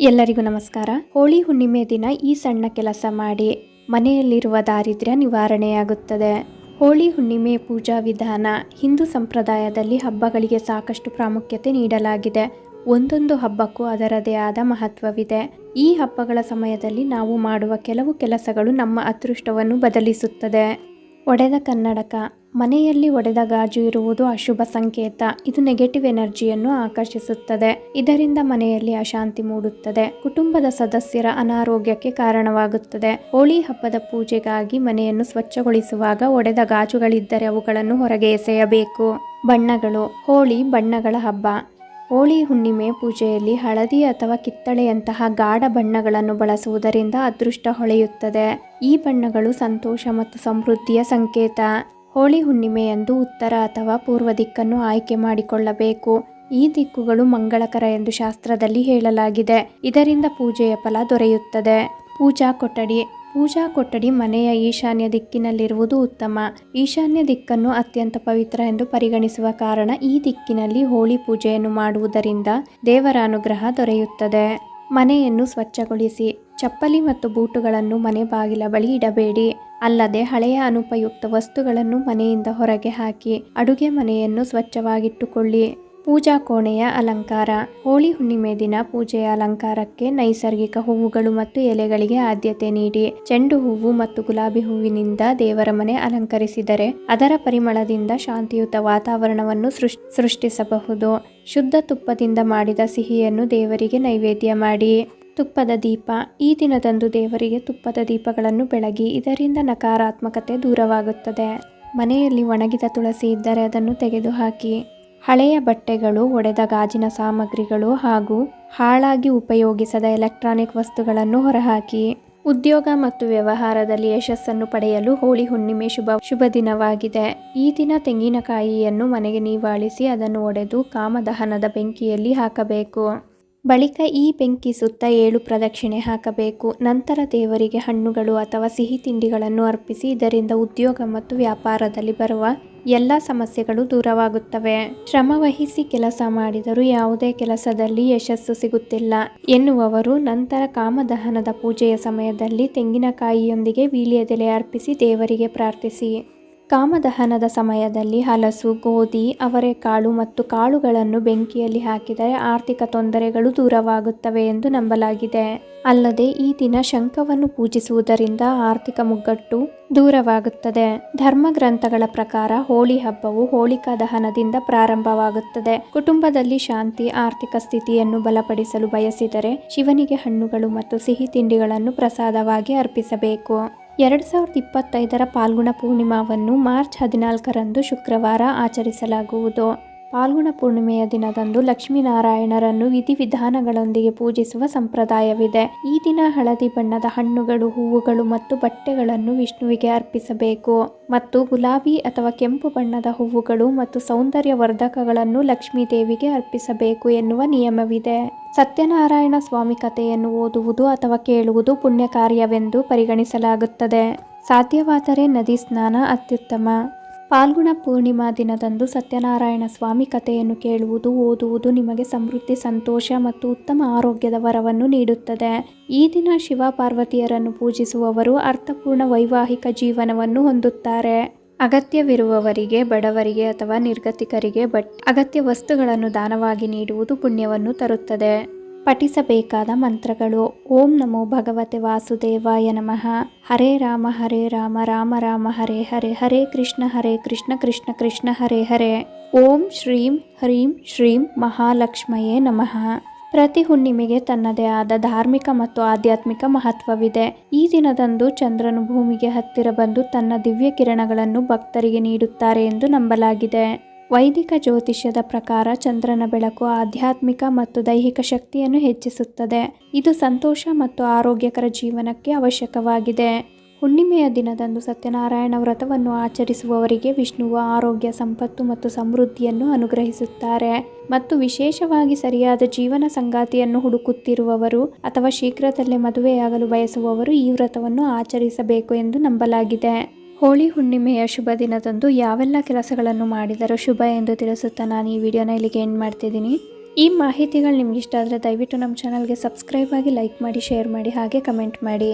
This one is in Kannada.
ಎಲ್ಲರಿಗೂ ನಮಸ್ಕಾರ. ಹೋಳಿ ಹುಣ್ಣಿಮೆ ದಿನ ಈ ಸಣ್ಣ ಕೆಲಸ ಮಾಡಿ ಮನೆಯಲ್ಲಿರುವ ದಾರಿದ್ರ್ಯ ನಿವಾರಣೆಯಾಗುತ್ತದೆ. ಹೋಳಿ ಹುಣ್ಣಿಮೆ ಪೂಜಾ ವಿಧಾನ. ಹಿಂದೂ ಸಂಪ್ರದಾಯದಲ್ಲಿ ಹಬ್ಬಗಳಿಗೆ ಸಾಕಷ್ಟು ಪ್ರಾಮುಖ್ಯತೆ ನೀಡಲಾಗಿದೆ. ಒಂದೊಂದು ಹಬ್ಬಕ್ಕೂ ಅದರದೇ ಆದ ಮಹತ್ವವಿದೆ. ಈ ಹಬ್ಬಗಳ ಸಮಯದಲ್ಲಿ ನಾವು ಮಾಡುವ ಕೆಲವು ಕೆಲಸಗಳು ನಮ್ಮ ಅದೃಷ್ಟವನ್ನು ಬದಲಿಸುತ್ತದೆ. ಒಡೆದ ಕನ್ನಡಕ. ಮನೆಯಲ್ಲಿ ಒಡೆದ ಗಾಜು ಇರುವುದು ಅಶುಭ ಸಂಕೇತ. ಇದು ನೆಗೆಟಿವ್ ಎನರ್ಜಿಯನ್ನು ಆಕರ್ಷಿಸುತ್ತದೆ. ಇದರಿಂದ ಮನೆಯಲ್ಲಿ ಅಶಾಂತಿ ಮೂಡುತ್ತದೆ. ಕುಟುಂಬದ ಸದಸ್ಯರ ಅನಾರೋಗ್ಯಕ್ಕೆ ಕಾರಣವಾಗುತ್ತದೆ. ಹೋಳಿ ಹಬ್ಬದ ಪೂಜೆಗಾಗಿ ಮನೆಯನ್ನು ಸ್ವಚ್ಛಗೊಳಿಸುವಾಗ ಒಡೆದ ಗಾಜುಗಳಿದ್ದರೆ ಅವುಗಳನ್ನು ಹೊರಗೆ ಎಸೆಯಬೇಕು. ಬಣ್ಣಗಳು. ಹೋಳಿ ಬಣ್ಣಗಳ ಹಬ್ಬ. ಹೋಳಿ ಹುಣ್ಣಿಮೆ ಪೂಜೆಯಲ್ಲಿ ಹಳದಿ ಅಥವಾ ಕಿತ್ತಳೆಯಂತಹ ಗಾಢ ಬಣ್ಣಗಳನ್ನು ಬಳಸುವುದರಿಂದ ಅದೃಷ್ಟ ಹೊಳೆಯುತ್ತದೆ. ಈ ಬಣ್ಣಗಳು ಸಂತೋಷ ಮತ್ತು ಸಮೃದ್ಧಿಯ ಸಂಕೇತ. ಹೋಳಿ ಹುಣ್ಣಿಮೆಯಂದು ಉತ್ತರ ಅಥವಾ ಪೂರ್ವ ದಿಕ್ಕನ್ನು ಆಯ್ಕೆ ಮಾಡಿಕೊಳ್ಳಬೇಕು. ಈ ದಿಕ್ಕುಗಳು ಮಂಗಳಕರ ಎಂದು ಶಾಸ್ತ್ರದಲ್ಲಿ ಹೇಳಲಾಗಿದೆ. ಇದರಿಂದ ಪೂಜೆಯ ಫಲ ದೊರೆಯುತ್ತದೆ. ಪೂಜಾ ಕೊಠಡಿ. ಪೂಜಾ ಕೊಠಡಿ ಮನೆಯ ಈಶಾನ್ಯ ದಿಕ್ಕಿನಲ್ಲಿರುವುದು ಉತ್ತಮ. ಈಶಾನ್ಯ ದಿಕ್ಕನ್ನು ಅತ್ಯಂತ ಪವಿತ್ರ ಎಂದು ಪರಿಗಣಿಸುವ ಕಾರಣ ಈ ದಿಕ್ಕಿನಲ್ಲಿ ಹೋಳಿ ಪೂಜೆಯನ್ನು ಮಾಡುವುದರಿಂದ ದೇವರ ಅನುಗ್ರಹ ದೊರೆಯುತ್ತದೆ. ಮನೆಯನ್ನು ಸ್ವಚ್ಛಗೊಳಿಸಿ. ಚಪ್ಪಲಿ ಮತ್ತು ಬೂಟುಗಳನ್ನು ಮನೆ ಬಾಗಿಲ ಬಳಿ ಇಡಬೇಡಿ. ಅಲ್ಲದೆ ಹಳೆಯ ಅನುಪಯುಕ್ತ ವಸ್ತುಗಳನ್ನು ಮನೆಯಿಂದ ಹೊರಗೆ ಹಾಕಿ ಅಡುಗೆ ಮನೆಯನ್ನು ಸ್ವಚ್ಛವಾಗಿಟ್ಟುಕೊಳ್ಳಿ. ಪೂಜಾ ಕೋಣೆಯ ಅಲಂಕಾರ. ಹೋಳಿ ಹುಣ್ಣಿಮೆ ದಿನ ಪೂಜೆಯ ಅಲಂಕಾರಕ್ಕೆ ನೈಸರ್ಗಿಕ ಹೂವುಗಳು ಮತ್ತು ಎಲೆಗಳಿಗೆ ಆದ್ಯತೆ ನೀಡಿ. ಚೆಂಡು ಹೂವು ಮತ್ತು ಗುಲಾಬಿ ಹೂವಿನಿಂದ ದೇವರ ಮನೆ ಅಲಂಕರಿಸಿದರೆ ಅದರ ಪರಿಮಳದಿಂದ ಶಾಂತಿಯುತ ವಾತಾವರಣವನ್ನು ಸೃಷ್ಟಿಸಬಹುದು. ಶುದ್ಧ ತುಪ್ಪದಿಂದ ಮಾಡಿದ ಸಿಹಿಯನ್ನು ದೇವರಿಗೆ ನೈವೇದ್ಯ ಮಾಡಿ. ತುಪ್ಪದ ದೀಪ. ಈ ದಿನದಂದು ದೇವರಿಗೆ ತುಪ್ಪದ ದೀಪಗಳನ್ನು ಬೆಳಗಿ. ಇದರಿಂದ ನಕಾರಾತ್ಮಕತೆ ದೂರವಾಗುತ್ತದೆ. ಮನೆಯಲ್ಲಿ ಒಣಗಿದ ತುಳಸಿ ಇದ್ದರೆ ಅದನ್ನು ತೆಗೆದುಹಾಕಿ. ಹಳೆಯ ಬಟ್ಟೆಗಳು, ಒಡೆದ ಗಾಜಿನ ಸಾಮಗ್ರಿಗಳು ಹಾಗೂ ಹಾಳಾಗಿ ಉಪಯೋಗಿಸದ ಎಲೆಕ್ಟ್ರಾನಿಕ್ ವಸ್ತುಗಳನ್ನು ಹೊರಹಾಕಿ. ಉದ್ಯೋಗ ಮತ್ತು ವ್ಯವಹಾರದಲ್ಲಿ ಯಶಸ್ಸನ್ನು ಪಡೆಯಲು ಹೋಳಿ ಹುಣ್ಣಿಮೆ ಶುಭ ದಿನವಾಗಿದೆ. ಈ ದಿನ ತೆಂಗಿನಕಾಯಿಯನ್ನು ಮನೆಗೆ ನೀವಾಳಿಸಿ ಅದನ್ನು ಒಡೆದು ಕಾಮದಹನದ ಬೆಂಕಿಯಲ್ಲಿ ಹಾಕಬೇಕು. ಬಳಿಕ ಈ ಬೆಂಕಿ ಸುತ್ತ 7 ಪ್ರದಕ್ಷಿಣೆ ಹಾಕಬೇಕು. ನಂತರ ದೇವರಿಗೆ ಹಣ್ಣುಗಳು ಅಥವಾ ಸಿಹಿ ತಿಂಡಿಗಳನ್ನು ಅರ್ಪಿಸಿ. ಇದರಿಂದ ಉದ್ಯೋಗ ಮತ್ತು ವ್ಯಾಪಾರದಲ್ಲಿ ಬರುವ ಎಲ್ಲ ಸಮಸ್ಯೆಗಳು ದೂರವಾಗುತ್ತವೆ. ಶ್ರಮವಹಿಸಿ ಕೆಲಸ ಮಾಡಿದರೂ ಯಾವುದೇ ಕೆಲಸದಲ್ಲಿ ಯಶಸ್ಸು ಸಿಗುತ್ತಿಲ್ಲ ಎನ್ನುವವರು ನಂತರ ಕಾಮದಹನದ ಪೂಜೆಯ ಸಮಯದಲ್ಲಿ ತೆಂಗಿನಕಾಯಿಯೊಂದಿಗೆ ವೀಳ್ಯದೆಲೆ ಅರ್ಪಿಸಿ ದೇವರಿಗೆ ಪ್ರಾರ್ಥಿಸಿ. ಕಾಮದಹನದ ಸಮಯದಲ್ಲಿ ಹಲಸು, ಗೋಧಿ, ಅವರೆಕಾಳು ಮತ್ತು ಕಾಳುಗಳನ್ನು ಬೆಂಕಿಯಲ್ಲಿ ಹಾಕಿದರೆ ಆರ್ಥಿಕ ತೊಂದರೆಗಳು ದೂರವಾಗುತ್ತವೆ ಎಂದು ನಂಬಲಾಗಿದೆ. ಅಲ್ಲದೆ ಈ ದಿನ ಶಂಖವನ್ನು ಪೂಜಿಸುವುದರಿಂದ ಆರ್ಥಿಕ ಮುಗ್ಗಟ್ಟು ದೂರವಾಗುತ್ತದೆ. ಧರ್ಮ ಗ್ರಂಥಗಳ ಪ್ರಕಾರ ಹೋಳಿ ಹಬ್ಬವು ಹೋಳಿಕಾ ದಹನದಿಂದ ಪ್ರಾರಂಭವಾಗುತ್ತದೆ. ಕುಟುಂಬದಲ್ಲಿ ಶಾಂತಿ, ಆರ್ಥಿಕ ಸ್ಥಿತಿಯನ್ನು ಬಲಪಡಿಸಲು ಬಯಸಿದರೆ ಶಿವನಿಗೆ ಹಣ್ಣುಗಳು ಮತ್ತು ಸಿಹಿ ತಿಂಡಿಗಳನ್ನು ಪ್ರಸಾದವಾಗಿ ಅರ್ಪಿಸಬೇಕು. 2025ರ ಪಾಲ್ಗುಣ ಪೂರ್ಣಿಮಾವನ್ನು ಮಾರ್ಚ್ 14ರಂದು ಶುಕ್ರವಾರ ಆಚರಿಸಲಾಗುವುದು. ಪಾಲ್ಗುಣ ಪೂರ್ಣಿಮೆಯ ದಿನದಂದು ಲಕ್ಷ್ಮೀನಾರಾಯಣರನ್ನು ವಿಧಿವಿಧಾನಗಳೊಂದಿಗೆ ಪೂಜಿಸುವ ಸಂಪ್ರದಾಯವಿದೆ. ಈ ದಿನ ಹಳದಿ ಬಣ್ಣದ ಹಣ್ಣುಗಳು, ಹೂವುಗಳು ಮತ್ತು ಬಟ್ಟೆಗಳನ್ನು ವಿಷ್ಣುವಿಗೆ ಅರ್ಪಿಸಬೇಕು ಮತ್ತು ಗುಲಾಬಿ ಅಥವಾ ಕೆಂಪು ಬಣ್ಣದ ಹೂವುಗಳು ಮತ್ತು ಸೌಂದರ್ಯವರ್ಧಕಗಳನ್ನು ಲಕ್ಷ್ಮೀ ದೇವಿಗೆ ಅರ್ಪಿಸಬೇಕು ಎನ್ನುವ ನಿಯಮವಿದೆ. ಸತ್ಯನಾರಾಯಣ ಸ್ವಾಮಿ ಕಥೆಯನ್ನು ಓದುವುದು ಅಥವಾ ಕೇಳುವುದು ಪುಣ್ಯ ಕಾರ್ಯವೆಂದು ಪರಿಗಣಿಸಲಾಗುತ್ತದೆ. ಸಾಧ್ಯವಾದರೆ ನದಿ ಸ್ನಾನ ಅತ್ಯುತ್ತಮ. ಪಾಲ್ಗುಣ ಪೂರ್ಣಿಮಾ ದಿನದಂದು ಸತ್ಯನಾರಾಯಣ ಸ್ವಾಮಿ ಕಥೆಯನ್ನು ಕೇಳುವುದು, ಓದುವುದು ನಿಮಗೆ ಸಮೃದ್ಧಿ, ಸಂತೋಷ ಮತ್ತು ಉತ್ತಮ ಆರೋಗ್ಯದ ವರವನ್ನು ನೀಡುತ್ತದೆ. ಈ ದಿನ ಶಿವ ಪಾರ್ವತಿಯರನ್ನು ಪೂಜಿಸುವವರು ಅರ್ಥಪೂರ್ಣ ವೈವಾಹಿಕ ಜೀವನವನ್ನು ಹೊಂದುತ್ತಾರೆ. ಅಗತ್ಯವಿರುವವರಿಗೆ, ಬಡವರಿಗೆ ಅಥವಾ ನಿರ್ಗತಿಕರಿಗೆ ಅಗತ್ಯ ವಸ್ತುಗಳನ್ನು ದಾನವಾಗಿ ನೀಡುವುದು ಪುಣ್ಯವನ್ನು ತರುತ್ತದೆ. ಪಠಿಸಬೇಕಾದ ಮಂತ್ರಗಳು. ಓಂ ನಮೋ ಭಗವತೆ ವಾಸುದೇವಾಯ ನಮಃ. ಹರೇ ರಾಮ ರಾಮ ರಾಮ ಹರೇ ಹರೇ. ಹರೇ ಕೃಷ್ಣ ಕೃಷ್ಣ ಕೃಷ್ಣ ಹರೇ ಹರೇ. ಓಂ ಶ್ರೀಂ ಹ್ರೀಂ ಶ್ರೀಂ ಮಹಾಲಕ್ಷ್ಮಯೇ ನಮಃ. ಪ್ರತಿ ಹುಣ್ಣಿಮೆಗೆ ತನ್ನದೇ ಆದ ಧಾರ್ಮಿಕ ಮತ್ತು ಆಧ್ಯಾತ್ಮಿಕ ಮಹತ್ವವಿದೆ. ಈ ದಿನದಂದು ಚಂದ್ರನು ಭೂಮಿಗೆ ಹತ್ತಿರ ಬಂದು ತನ್ನ ದಿವ್ಯ ಕಿರಣಗಳನ್ನು ಭಕ್ತರಿಗೆ ನೀಡುತ್ತಾರೆ ಎಂದು ನಂಬಲಾಗಿದೆ. ವೈದಿಕ ಜ್ಯೋತಿಷ್ಯದ ಪ್ರಕಾರ ಚಂದ್ರನ ಬೆಳಕು ಆಧ್ಯಾತ್ಮಿಕ ಮತ್ತು ದೈಹಿಕ ಶಕ್ತಿಯನ್ನು ಹೆಚ್ಚಿಸುತ್ತದೆ. ಇದು ಸಂತೋಷ ಮತ್ತು ಆರೋಗ್ಯಕರ ಜೀವನಕ್ಕೆ ಅವಶ್ಯಕವಾಗಿದೆ. ಹುಣ್ಣಿಮೆಯ ದಿನದಂದು ಸತ್ಯನಾರಾಯಣ ವ್ರತವನ್ನು ಆಚರಿಸುವವರಿಗೆ ವಿಷ್ಣುವು ಆರೋಗ್ಯ, ಸಂಪತ್ತು ಮತ್ತು ಸಮೃದ್ಧಿಯನ್ನು ಅನುಗ್ರಹಿಸುತ್ತಾರೆ. ಮತ್ತು ವಿಶೇಷವಾಗಿ ಸರಿಯಾದ ಜೀವನ ಸಂಗಾತಿಯನ್ನು ಹುಡುಕುತ್ತಿರುವವರು ಅಥವಾ ಶೀಘ್ರದಲ್ಲೇ ಮದುವೆಯಾಗಲು ಬಯಸುವವರು ಈ ವ್ರತವನ್ನು ಆಚರಿಸಬೇಕು ಎಂದು ನಂಬಲಾಗಿದೆ. ಹೋಳಿ ಹುಣ್ಣಿಮೆಯ ಶುಭ ದಿನದಂದು ಯಾವೆಲ್ಲ ಕೆಲಸಗಳನ್ನು ಮಾಡಿದರೂ ಶುಭ ಎಂದು ತಿಳಿಸುತ್ತಾ ನಾನು ಈ ವಿಡಿಯೋನ ಇಲ್ಲಿಗೆ ಎಂಡ್ ಮಾಡ್ತಿದ್ದೀನಿ. ಈ ಮಾಹಿತಿಗಳು ನಿಮ್ಗೆ ಇಷ್ಟ ಆದರೆ ದಯವಿಟ್ಟು ನಮ್ಮ ಚಾನಲ್ಗೆ ಸಬ್ಸ್ಕ್ರೈಬ್ ಆಗಿ, ಲೈಕ್ ಮಾಡಿ, ಶೇರ್ ಮಾಡಿ, ಹಾಗೆ ಕಮೆಂಟ್ ಮಾಡಿ.